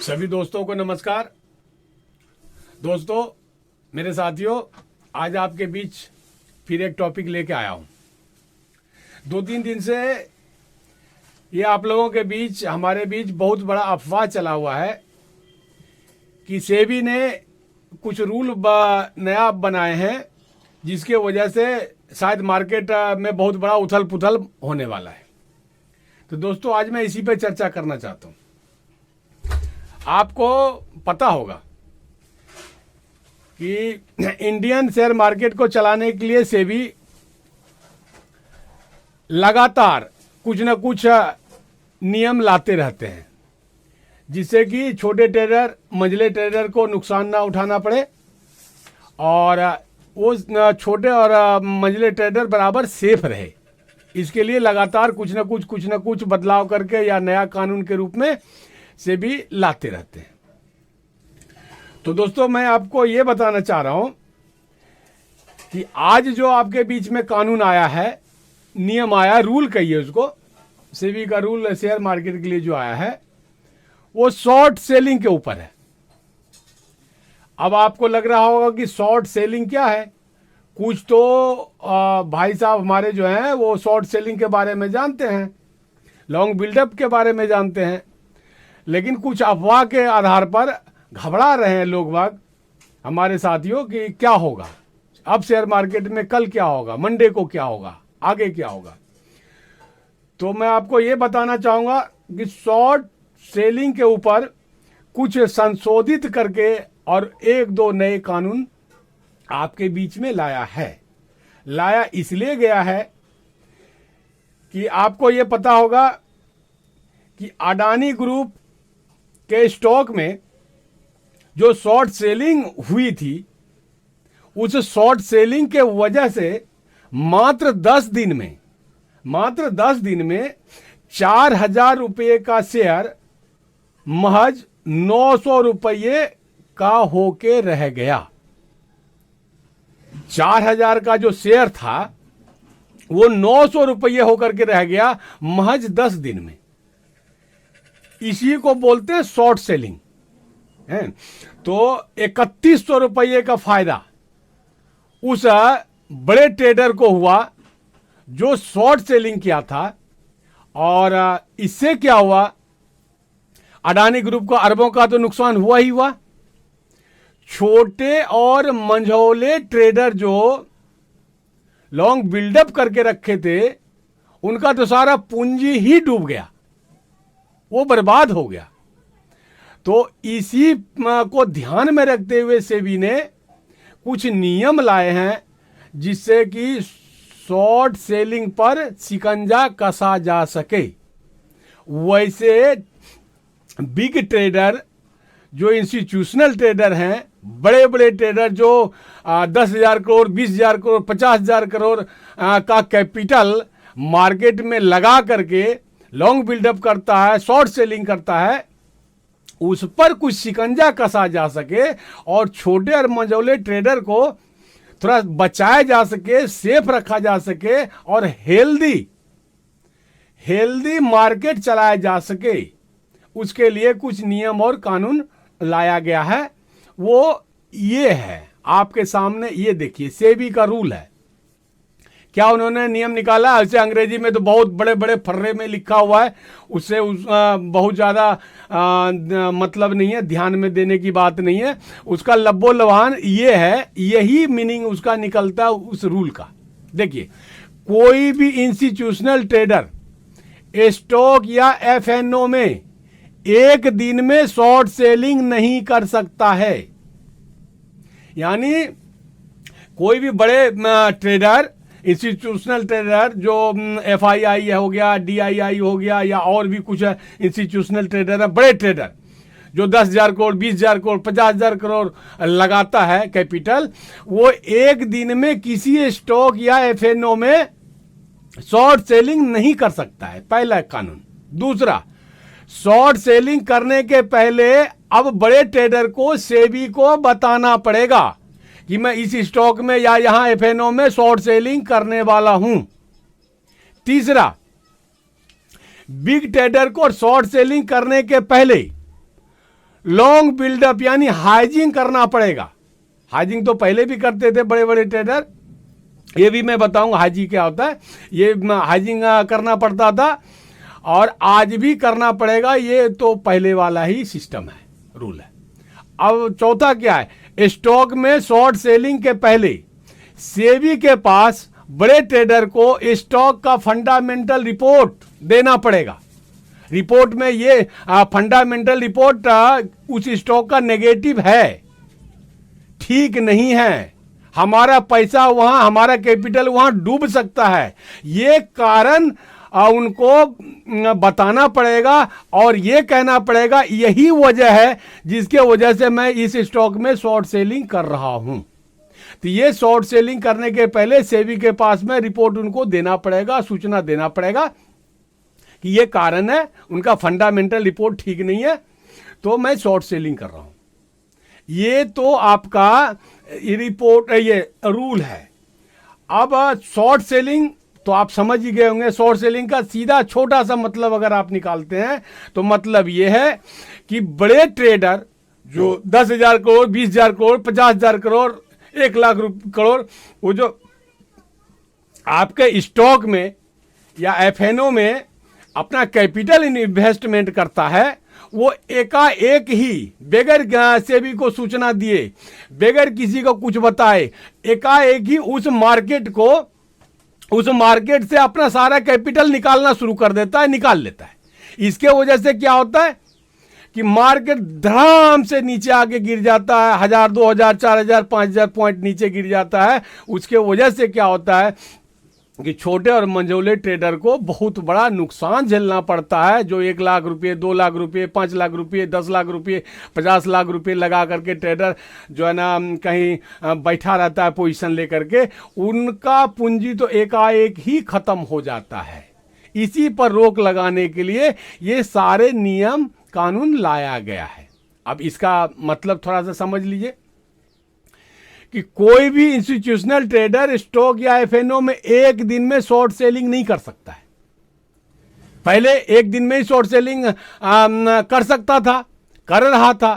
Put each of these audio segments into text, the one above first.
सभी दोस्तों को नमस्कार। दोस्तों, मेरे साथियों, आज आपके बीच फिर एक टॉपिक लेके आया हूँ। 2-3 दिन से ये आप लोगों के बीच, हमारे बीच बहुत बड़ा अफवाह चला हुआ है कि सेबी ने कुछ रूल नया बनाए हैं जिसके वजह से शायद मार्केट में बहुत बड़ा उथल पुथल होने वाला है। तो दोस्तों, आज मैं इसी पे चर्चा करना चाहता हूँ। आपको पता होगा कि इंडियन शेयर मार्केट को चलाने के लिए सेबी लगातार कुछ न कुछ नियम लाते रहते हैं जिससे कि छोटे ट्रेडर, मंझले ट्रेडर को नुकसान ना उठाना पड़े और वो छोटे और मंझले ट्रेडर बराबर सेफ रहे। इसके लिए लगातार कुछ न कुछ बदलाव करके या नया कानून के रूप में से भी लाते रहते हैं। तो दोस्तों, मैं आपको ये बताना चाह रहा हूं कि आज जो आपके बीच में कानून आया है, नियम आया, रूल कहिए उसको, सेबी का रूल शेयर मार्केट के लिए जो आया है वो शॉर्ट सेलिंग के ऊपर है। अब आपको लग रहा होगा कि शॉर्ट सेलिंग क्या है। कुछ तो भाई साहब हमारे जो हैं वो शॉर्ट सेलिंग के बारे में जानते हैं, लॉन्ग बिल्डअप के बारे में जानते हैं, लेकिन कुछ अफवाह के आधार पर घबरा रहे हैं लोग बाग, हमारे साथियों, कि क्या होगा अब शेयर मार्केट में, कल क्या होगा, मंडे को क्या होगा, आगे क्या होगा। तो मैं आपको ये बताना चाहूँगा कि शॉर्ट सेलिंग के ऊपर कुछ संशोधित करके और 1-2 नए कानून आपके बीच में लाया इसलिए गया है कि आपको ये पता होगा कि अडानी ग्रुप के स्टॉक में जो शॉर्ट सेलिंग हुई थी, उस शॉर्ट सेलिंग के वजह से मात्र 10 दिन में 4,000 रुपये का शेयर महज 900 रुपये का होके रह गया। 4,000 का जो शेयर था वो 900 रुपये होकर के रह गया महज 10 दिन में। इसी को बोलते हैं शॉर्ट सेलिंग है। तो 3,100 रुपये का फायदा उस बड़े ट्रेडर को हुआ जो शॉर्ट सेलिंग किया था, और इससे क्या हुआ, अडानी ग्रुप को अरबों का तो नुकसान हुआ ही हुआ। छोटे और मंझोले ट्रेडर जो लॉन्ग बिल्डअप करके रखे थे, उनका तो सारा पूंजी ही डूब गया, वो बर्बाद हो गया। तो इसी को ध्यान में रखते हुए सेबी ने कुछ नियम लाए हैं जिससे कि शॉर्ट सेलिंग पर शिकंजा कसा जा सके। वैसे बिग ट्रेडर, जो इंस्टीट्यूशनल ट्रेडर हैं, बड़े बड़े ट्रेडर जो 10,000 करोड़, 20,000 करोड़, 50,000 करोड़ का कैपिटल मार्केट में लगा करके लॉन्ग बिल्डअप करता है, शॉर्ट सेलिंग करता है, उस पर कुछ शिकंजा कसा जा सके और छोटे और मंझोले ट्रेडर को थोड़ा बचाया जा सके, सेफ रखा जा सके और हेल्दी मार्केट चलाया जा सके, उसके लिए कुछ नियम और कानून लाया गया है। वो ये है आपके सामने, ये देखिए, सेबी का रूल है। क्या उन्होंने नियम निकाला, ऐसे अंग्रेजी में तो बहुत बड़े बड़े फर्रे में लिखा हुआ है, उससे बहुत ज़्यादा मतलब नहीं है, ध्यान में देने की बात नहीं है। उसका लब्बो लवान ये है, यही मीनिंग उसका निकलता है उस रूल का। देखिए, कोई भी इंस्टीट्यूशनल ट्रेडर स्टॉक या एफएनओ में एक दिन में शॉर्ट सेलिंग नहीं कर सकता है। यानी कोई भी बड़े ट्रेडर, इंस्टीट्यूशनल ट्रेडर जो FII हो गया, DII हो गया, या और भी कुछ इंस्टीट्यूशनल ट्रेडर है, बड़े ट्रेडर जो 10,000 करोड़, 20,000 करोड़, 50,000 करोड़ लगाता है कैपिटल, वो एक दिन में किसी स्टॉक या एफएनओ में शॉर्ट सेलिंग नहीं कर सकता है, पहला कानून। दूसरा, शॉर्ट सेलिंग करने के पहले अब बड़े ट्रेडर को, सेबी को बताना पड़ेगा कि मैं इस स्टॉक में या यहां एफएनओ में शॉर्ट सेलिंग करने वाला हूं। तीसरा, बिग ट्रेडर को शॉर्ट सेलिंग करने के पहले लॉन्ग बिल्डअप यानी हाइजिंग करना पड़ेगा। हाइजिंग तो पहले भी करते थे बड़े बड़े ट्रेडर, ये भी मैं बताऊंगा हाइजिंग क्या होता है। ये हाइजिंग करना पड़ता था और आज भी करना पड़ेगा, ये तो पहले वाला ही सिस्टम है, रूल है। अब चौथा क्या है, स्टॉक में शॉर्ट सेलिंग के पहले सेबी के पास बड़े ट्रेडर को स्टॉक का फंडामेंटल रिपोर्ट देना पड़ेगा। रिपोर्ट में ये फंडामेंटल रिपोर्ट उस स्टॉक का नेगेटिव है, ठीक नहीं है, हमारा पैसा वहां, हमारा कैपिटल वहां डूब सकता है, ये कारण उनको बताना पड़ेगा और ये कहना पड़ेगा यही वजह है जिसके वजह से मैं इस स्टॉक में शॉर्ट सेलिंग कर रहा हूं। तो ये शॉर्ट सेलिंग करने के पहले सेबी के पास में रिपोर्ट उनको देना पड़ेगा, सूचना देना पड़ेगा कि ये कारण है, उनका फंडामेंटल रिपोर्ट ठीक नहीं है तो मैं शॉर्ट सेलिंग कर रहा हूं। ये तो आपका रिपोर्ट, ये रूल है। अब शॉर्ट सेलिंग तो आप समझ ही गए होंगे। शॉर्ट सेलिंग का सीधा छोटा सा मतलब अगर आप निकालते हैं तो मतलब ये है कि बड़े ट्रेडर जो 10,000 करोड़, 20,000 करोड़, 50,000 करोड़, 1,00,000 करोड़, वो जो आपके स्टॉक में या एफएनओ में अपना कैपिटल इन्वेस्टमेंट करता है, वो एकाएक ही बगैर सेबी को सूचना दिए, बगैर किसी को कुछ बताए, एकाएक ही उस मार्केट से अपना सारा कैपिटल निकालना शुरू कर देता है, निकाल लेता है। इसके वजह से क्या होता है कि मार्केट धड़ाम से नीचे आके गिर जाता है, 1,000, 2,000, 4,000, 5,000 पॉइंट नीचे गिर जाता है। उसके वजह से क्या होता है कि छोटे और मंझोले ट्रेडर को बहुत बड़ा नुकसान झेलना पड़ता है। जो 1,00,000 रुपये, 2,00,000 रुपये, 5,00,000 रुपये, 10,00,000 रुपये, 50,00,000 रुपये लगा करके ट्रेडर जो है ना कहीं बैठा रहता है पोजीशन लेकर के, उनका पूंजी तो एकाएक ही खत्म हो जाता है। इसी पर रोक लगाने के लिए ये सारे नियम कानून लाया गया है। अब इसका मतलब थोड़ा सा समझ लीजिए कि कोई भी इंस्टीट्यूशनल ट्रेडर स्टॉक या एफएनओ में एक दिन में शॉर्ट सेलिंग नहीं कर सकता है। पहले एक दिन में ही शॉर्ट सेलिंग कर सकता था, कर रहा था,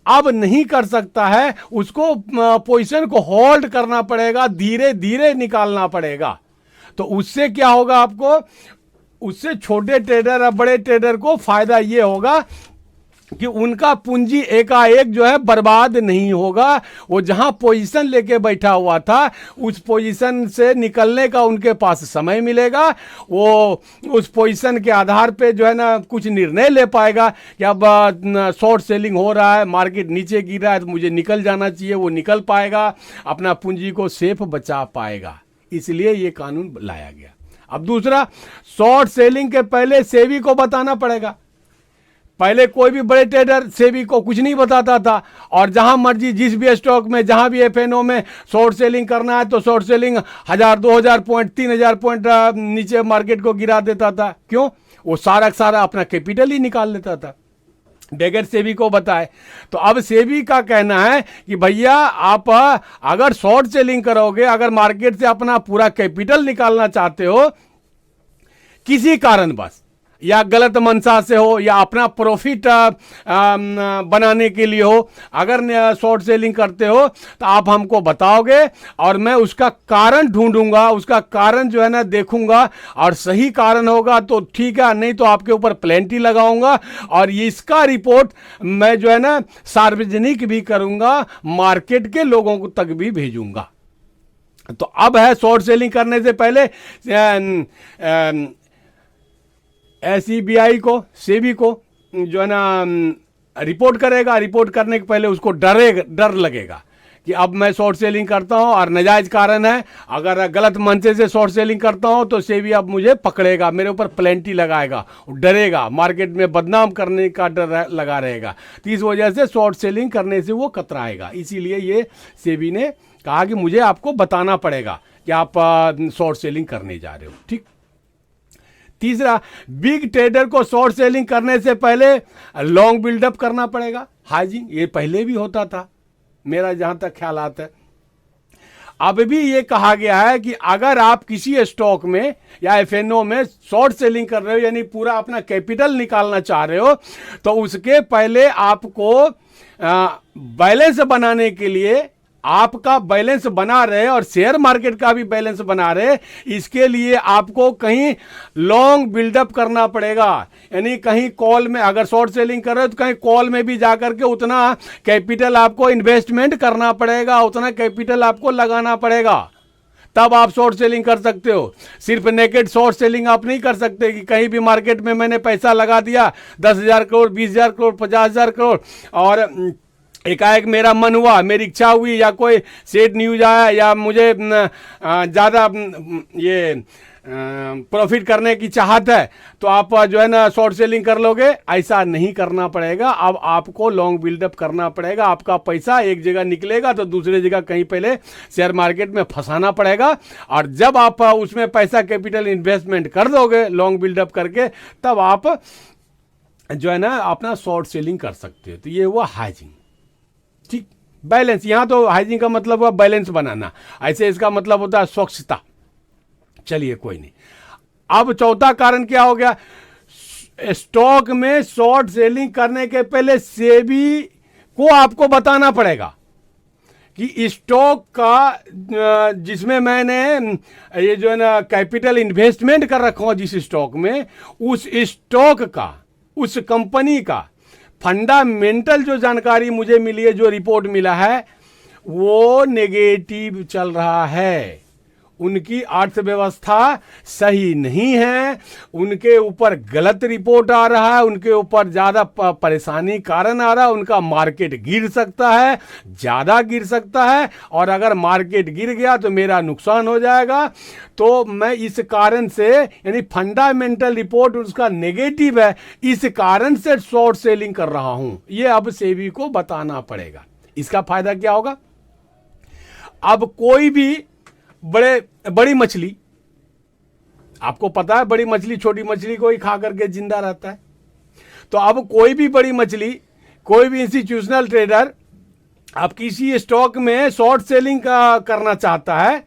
अब नहीं कर सकता है। उसको पोजीशन को होल्ड करना पड़ेगा, धीरे धीरे निकालना पड़ेगा। तो उससे क्या होगा, आपको उससे छोटे ट्रेडर और बड़े ट्रेडर को फायदा ये होगा कि उनका पूंजी एकाएक जो है बर्बाद नहीं होगा। वो जहां पोजीशन लेके बैठा हुआ था उस पोजीशन से निकलने का उनके पास समय मिलेगा। वो उस पोजीशन के आधार पे जो है ना कुछ निर्णय ले पाएगा कि अब शॉर्ट सेलिंग हो रहा है, मार्केट नीचे गिर रहा है तो मुझे निकल जाना चाहिए, वो निकल पाएगा, अपना पूंजी को सेफ बचा पाएगा। इसलिए ये कानून लाया गया। अब दूसरा, शॉर्ट सेलिंग के पहले सेबी को बताना पड़ेगा। पहले कोई भी बड़े ट्रेडर सेबी को कुछ नहीं बताता था और जहां मर्जी जिस भी स्टॉक में, जहां भी एफएनओ में शॉर्ट सेलिंग करना है तो शॉर्ट सेलिंग 1,000, 2,000 पॉइंट, 3,000 पॉइंट नीचे मार्केट को गिरा देता था। क्यों? वो सारा सारा अपना कैपिटल ही निकाल लेता था बगैर सेबी को बताए। तो अब सेबी का कहना है कि भैया आप अगर शॉर्ट सेलिंग करोगे, अगर मार्केट से अपना पूरा कैपिटल निकालना चाहते हो किसी कारणवश, या गलत मंशा से हो या अपना प्रॉफिट बनाने के लिए हो, अगर शॉर्ट सेलिंग करते हो तो आप हमको बताओगे और मैं उसका कारण ढूंढूंगा, उसका कारण जो है ना देखूंगा, और सही कारण होगा तो ठीक है, नहीं तो आपके ऊपर प्लेंटी लगाऊंगा और इसका रिपोर्ट मैं जो है ना सार्वजनिक भी करूंगा, मार्केट के लोगों को तक भी भेजूंगा। तो अब है शॉर्ट सेलिंग करने से पहले एसईबीआई को, सेबी को जो है ना रिपोर्ट करेगा। रिपोर्ट करने के पहले उसको डर लगेगा कि अब मैं शॉर्ट सेलिंग करता हूं और नाजायज कारण है, अगर गलत मंशे से शॉर्ट सेलिंग करता हूं तो सेबी अब मुझे पकड़ेगा, मेरे ऊपर प्लेंटी लगाएगा, डरेगा, मार्केट में बदनाम करने का डर लगा रहेगा। तो इस वजह से शॉर्ट सेलिंग करने से वो कतराएगा। इसीलिए ये सेबी ने कहा कि मुझे आपको बताना पड़ेगा कि आप शॉर्ट सेलिंग करने जा रहे हो। ठीक। तीसरा, बिग ट्रेडर को शॉर्ट सेलिंग करने से पहले लॉन्ग बिल्डअप करना पड़ेगा, हाइजिंग। ये पहले भी होता था, मेरा जहां तक ख्याल आता है। अब भी ये कहा गया है कि अगर आप किसी स्टॉक में या एफएनओ में शॉर्ट सेलिंग कर रहे हो, यानी पूरा अपना कैपिटल निकालना चाह रहे हो, तो उसके पहले आपको बैलेंस बनाने के लिए, आपका बैलेंस बना रहे और शेयर मार्केट का भी बैलेंस बना रहे, इसके लिए आपको कहीं लॉन्ग बिल्डअप करना पड़ेगा। यानी कहीं कॉल में, अगर शॉर्ट सेलिंग कर रहे हो तो कहीं कॉल में भी जाकर के उतना कैपिटल आपको इन्वेस्टमेंट करना पड़ेगा, उतना कैपिटल आपको लगाना पड़ेगा, तब आप शॉर्ट सेलिंग कर सकते हो। सिर्फ नेकेड शॉर्ट सेलिंग आप नहीं कर सकते कि कहीं भी मार्केट में मैंने पैसा लगा दिया 10,000 करोड़, 20,000 करोड़, 50,000 करोड़, और एकाएक मेरा मन हुआ, मेरी इच्छा हुई, या कोई सेट न्यूज आया, या मुझे ज़्यादा ये प्रॉफिट करने की चाहत है, तो आप जो है ना शॉर्ट सेलिंग कर लोगे। ऐसा नहीं करना पड़ेगा। अब आपको लॉन्ग बिल्डअप करना पड़ेगा। आपका पैसा एक जगह निकलेगा तो दूसरे जगह कहीं पहले शेयर मार्केट में फंसाना पड़ेगा, और जब आप उसमें पैसा कैपिटल इन्वेस्टमेंट कर दोगे लॉन्ग बिल्डअप करके, तब आप जो है ना अपना शॉर्ट सेलिंग कर सकते हो। तो ये हुआ हाइजिंग। ठीक, बैलेंस, यहां तो हाइजिंग का मतलब हुआ बैलेंस बनाना, ऐसे इसका मतलब होता है स्वच्छता। चलिए कोई नहीं। अब चौथा कारण क्या हो गया? स्टॉक में शॉर्ट सेलिंग करने के पहले सेबी को आपको बताना पड़ेगा कि स्टॉक का जिसमें मैंने ये जो है ना कैपिटल इन्वेस्टमेंट कर रखा हूं जिस स्टॉक में, उस स्टॉक का, उस कंपनी का फंडामेंटल जो जानकारी मुझे मिली है, जो रिपोर्ट मिला है, वो नेगेटिव चल रहा है। उनकी अर्थव्यवस्था सही नहीं है, उनके ऊपर गलत रिपोर्ट आ रहा है, उनके ऊपर ज़्यादा परेशानी कारण आ रहा है, उनका मार्केट गिर सकता है, ज़्यादा गिर सकता है, और अगर मार्केट गिर गया तो मेरा नुकसान हो जाएगा। तो मैं इस कारण से, यानी फंडामेंटल रिपोर्ट उसका नेगेटिव है, इस कारण से शॉर्ट सेलिंग कर रहा हूं। ये अब सेबी को बताना पड़ेगा। इसका फायदा क्या होगा? अब कोई भी बड़ी मछली, आपको पता है बड़ी मछली छोटी मछली को ही खा करके जिंदा रहता है, तो अब कोई भी बड़ी मछली, कोई भी इंस्टीट्यूशनल ट्रेडर अब किसी स्टॉक में शॉर्ट सेलिंग करना चाहता है,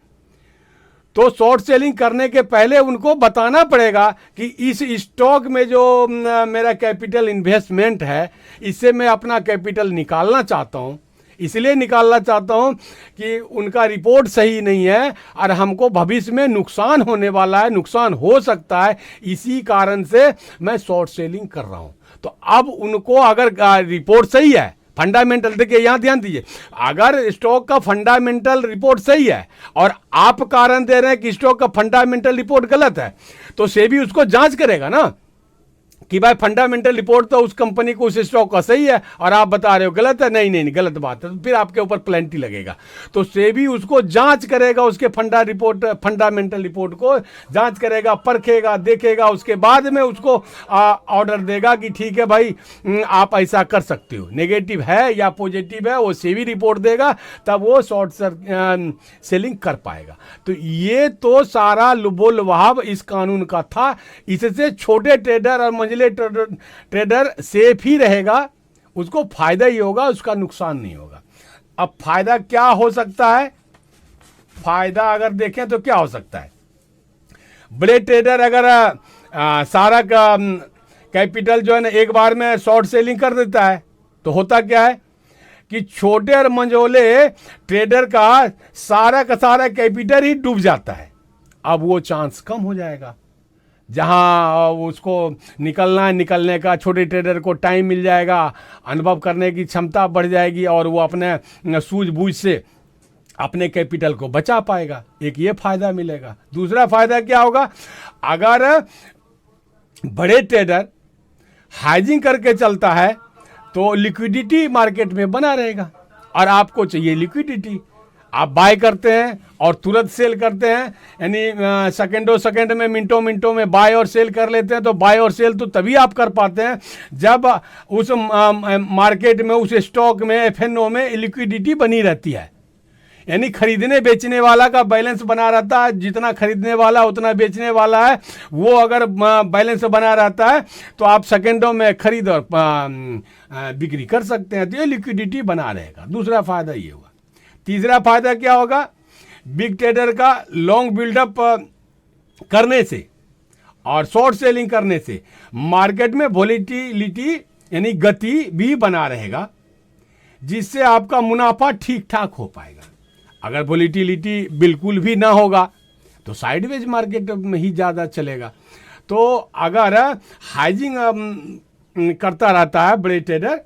तो शॉर्ट सेलिंग करने के पहले उनको बताना पड़ेगा कि इस स्टॉक में जो मेरा कैपिटल इन्वेस्टमेंट है, इससे मैं अपना कैपिटल निकालना चाहता हूं, इसलिए निकालना चाहता हूं कि उनका रिपोर्ट सही नहीं है और हमको भविष्य में नुकसान होने वाला है, नुकसान हो सकता है, इसी कारण से मैं शॉर्ट सेलिंग कर रहा हूं। तो अब उनको अगर रिपोर्ट सही है, फंडामेंटल, देखिए यहां ध्यान दीजिए, अगर स्टॉक का फंडामेंटल रिपोर्ट सही है और आप कारण दे रहे हैं कि स्टॉक का फंडामेंटल रिपोर्ट गलत है, तो सेबी उसको जांच करेगा ना कि भाई फंडामेंटल रिपोर्ट तो उस कंपनी को, उस स्टॉक का सही है और आप बता रहे हो गलत है। नहीं नहीं, गलत बात है, तो फिर आपके ऊपर प्लेंटी लगेगा। तो सेबी उसको जांच करेगा, उसके फंडामेंटल रिपोर्ट को जांच करेगा, परखेगा, देखेगा, उसके बाद में उसको ऑर्डर देगा कि ठीक है भाई, आप ऐसा कर सकते हो। नेगेटिव है या पॉजिटिव है वो सेबी रिपोर्ट देगा, तब वो शॉर्ट सेलिंग कर पाएगा। तो ये तो सारा लुबो लुभाव इस कानून का था। इससे छोटे ट्रेडर और मंझले ट्रेडर सेफ ही रहेगा, उसको फायदा ही होगा, उसका नुकसान नहीं होगा। अब फायदा क्या हो सकता है? फायदा अगर देखें तो क्या हो सकता है? बड़े ट्रेडर अगर सारा का कैपिटल जो है ना एक बार में शॉर्ट सेलिंग कर देता है, तो होता क्या है कि छोटे और मंझोले ट्रेडर का सारा कैपिटल ही डूब जाता है। अब वो चांस कम हो जाएगा, जहां उसको निकलने का छोटे ट्रेडर को टाइम मिल जाएगा, अनुभव करने की क्षमता बढ़ जाएगी और वो अपने सूझबूझ से अपने कैपिटल को बचा पाएगा। एक ये फायदा मिलेगा। दूसरा फायदा क्या होगा? अगर बड़े ट्रेडर हाइजिंग करके चलता है तो लिक्विडिटी मार्केट में बना रहेगा, और आपको चाहिए लिक्विडिटी। आप बाय करते हैं और तुरंत सेल करते हैं, यानी सेकंड में, मिनटों में बाय और सेल कर लेते हैं। तो बाय और सेल तो तभी आप कर पाते हैं जब उस मार्केट में, उस स्टॉक में, एफएनओ में लिक्विडिटी बनी रहती है, यानी खरीदने बेचने वाला का बैलेंस बना रहता है। जितना खरीदने वाला उतना बेचने वाला है, वो अगर बैलेंस बना रहता है तो आप सेकंडों में खरीद और बिक्री कर सकते हैं। तो ये लिक्विडिटी बना रहेगा। दूसरा फायदा ये हुआ। तीसरा फायदा क्या होगा? बिग ट्रेडर का लॉन्ग बिल्डअप करने से और शॉर्ट सेलिंग करने से मार्केट में वोलेटिलिटी यानी गति भी बना रहेगा, जिससे आपका मुनाफा ठीक ठाक हो पाएगा। अगर वोलेटिलिटी बिल्कुल भी ना होगा तो साइडवेज मार्केट में ही ज़्यादा चलेगा। तो अगर हाइजिंग करता रहता है बड़े ट्रेडर,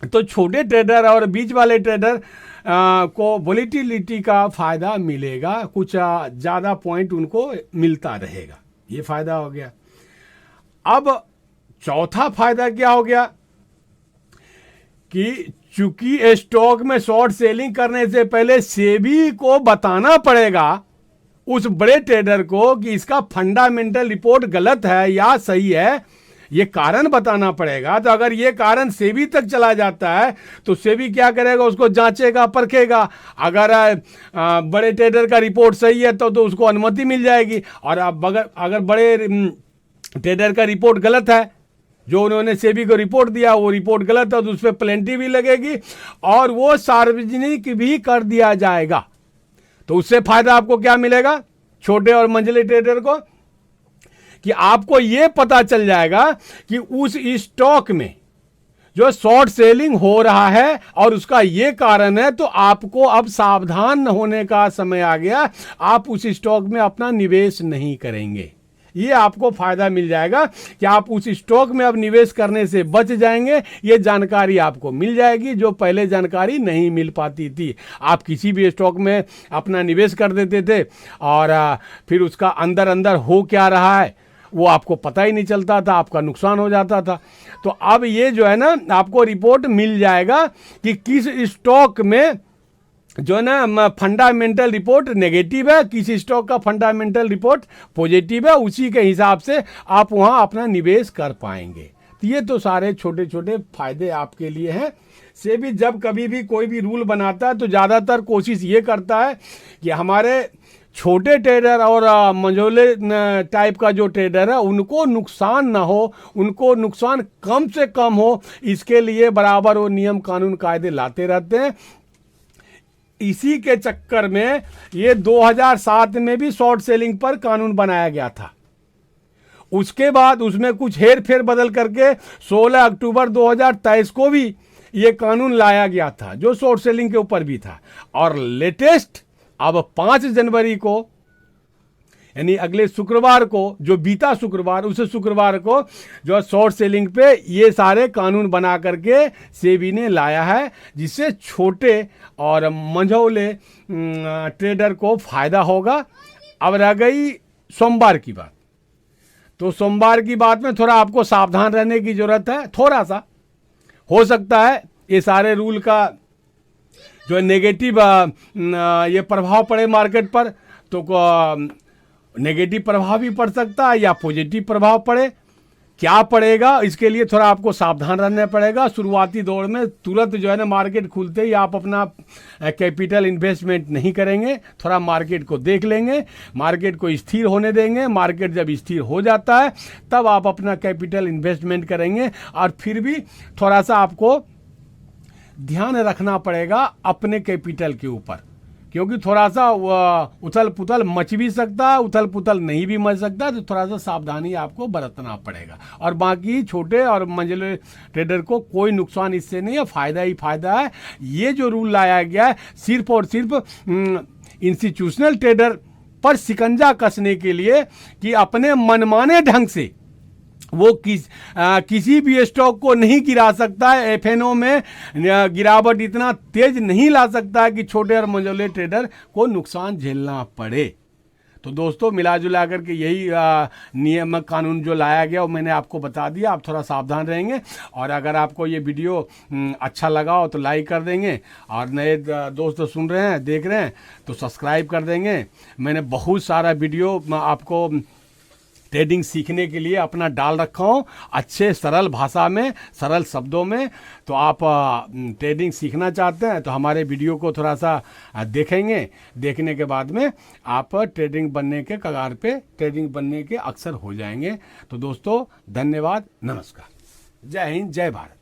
तो छोटे ट्रेडर और बीच वाले ट्रेडर को वोलेटिलिटी का फ़ायदा मिलेगा, कुछ ज़्यादा पॉइंट उनको मिलता रहेगा। ये फ़ायदा हो गया। अब चौथा फ़ायदा क्या हो गया कि चूंकि स्टॉक में शॉर्ट सेलिंग करने से पहले सेबी को बताना पड़ेगा उस बड़े ट्रेडर को कि इसका फंडामेंटल रिपोर्ट गलत है या सही है, ये कारण बताना पड़ेगा। तो अगर ये कारण सेबी तक चला जाता है तो सेबी क्या करेगा, उसको जांचेगा, परखेगा। अगर बड़े ट्रेडर का रिपोर्ट सही है तो उसको अनुमति मिल जाएगी, और अगर बड़े ट्रेडर का रिपोर्ट गलत है, जो उन्होंने सेबी को रिपोर्ट दिया वो रिपोर्ट गलत है, तो उस पर पेनल्टी भी लगेगी और वो सार्वजनिक भी कर दिया जाएगा। तो उससे फायदा आपको क्या मिलेगा, छोटे और मंझले ट्रेडर को, कि आपको ये पता चल जाएगा कि उस स्टॉक में जो शॉर्ट सेलिंग हो रहा है और उसका ये कारण है, तो आपको अब सावधान होने का समय आ गया। आप उस स्टॉक में अपना निवेश नहीं करेंगे। ये आपको फायदा मिल जाएगा कि आप उस स्टॉक में अब निवेश करने से बच जाएंगे। ये जानकारी आपको मिल जाएगी जो पहले जानकारी नहीं मिल पाती थी। आप किसी भी स्टॉक में अपना निवेश कर देते थे और फिर उसका अंदर अंदर हो क्या रहा है वो आपको पता ही नहीं चलता था, आपका नुकसान हो जाता था। तो अब ये जो है ना, आपको रिपोर्ट मिल जाएगा कि किस स्टॉक में जो है ना फंडामेंटल रिपोर्ट नेगेटिव है, किस स्टॉक का फंडामेंटल रिपोर्ट पॉजिटिव है, उसी के हिसाब से आप वहां अपना निवेश कर पाएंगे। तो ये तो सारे छोटे छोटे फायदे आपके लिए हैं। सेबी जब कभी भी कोई भी रूल बनाता है तो ज़्यादातर कोशिश ये करता है कि हमारे छोटे ट्रेडर और मंझोले टाइप का जो ट्रेडर है उनको नुकसान ना हो, उनको नुकसान कम से कम हो, इसके लिए बराबर वो नियम कानून कायदे लाते रहते हैं। इसी के चक्कर में ये 2007 में भी शॉर्ट सेलिंग पर कानून बनाया गया था। उसके बाद उसमें कुछ हेर फेर बदल करके 16 अक्टूबर 2023 को भी ये कानून लाया गया था जो शॉर्ट सेलिंग के ऊपर भी था। और लेटेस्ट अब 5 जनवरी को यानी अगले शुक्रवार को, जो बीता शुक्रवार, उस शुक्रवार को जो शॉर्ट सेलिंग पे ये सारे कानून बना करके सेबी ने लाया है, जिससे छोटे और मंझौले ट्रेडर को फायदा होगा। अब रह गई सोमवार की बात। तो सोमवार की बात में थोड़ा आपको सावधान रहने की जरूरत है। थोड़ा सा हो सकता है ये सारे रूल का जो नेगेटिव ये प्रभाव पड़े मार्केट पर, तो नेगेटिव प्रभाव भी पड़ सकता है या पॉजिटिव प्रभाव पड़े। क्या पड़ेगा इसके लिए थोड़ा आपको सावधान रहना पड़ेगा। शुरुआती दौर में तुरंत जो है ना मार्केट खुलते ही आप अपना कैपिटल इन्वेस्टमेंट नहीं करेंगे, थोड़ा मार्केट को देख लेंगे, मार्केट को स्थिर होने देंगे। मार्केट जब स्थिर हो जाता है तब आप अपना कैपिटल इन्वेस्टमेंट करेंगे। और फिर भी थोड़ा सा आपको ध्यान रखना पड़ेगा अपने कैपिटल के ऊपर, क्योंकि थोड़ा सा उथल पुथल मच भी सकता है, उथल पुथल नहीं भी मच सकता, तो थोड़ा सा सावधानी आपको बरतना पड़ेगा। और बाकी छोटे और मंझले ट्रेडर को कोई नुकसान इससे नहीं है, फ़ायदा ही फ़ायदा है। ये जो रूल लाया गया है सिर्फ और सिर्फ इंस्टीट्यूशनल ट्रेडर पर शिकंजा कसने के लिए कि अपने मनमाने ढंग से वो किसी भी स्टॉक को नहीं गिरा सकता है। एफएनओ में गिरावट इतना तेज नहीं ला सकता है कि छोटे और मंझोले ट्रेडर को नुकसान झेलना पड़े। तो दोस्तों मिला जुला करके यही नियम कानून जो लाया गया वो मैंने आपको बता दिया। आप थोड़ा सावधान रहेंगे। और अगर आपको ये वीडियो अच्छा लगा हो तो लाइक कर देंगे, और नए दोस्त सुन रहे हैं, देख रहे हैं तो सब्सक्राइब कर देंगे। मैंने बहुत सारा वीडियो आपको ट्रेडिंग सीखने के लिए अपना डाल रखा हूँ, अच्छे सरल भाषा में, सरल शब्दों में। तो आप ट्रेडिंग सीखना चाहते हैं तो हमारे वीडियो को थोड़ा सा देखेंगे। देखने के बाद में आप ट्रेडिंग बनने के कगार पे, ट्रेडिंग बनने के अक्सर हो जाएंगे। तो दोस्तों धन्यवाद, नमस्कार, जय हिंद, जय भारत।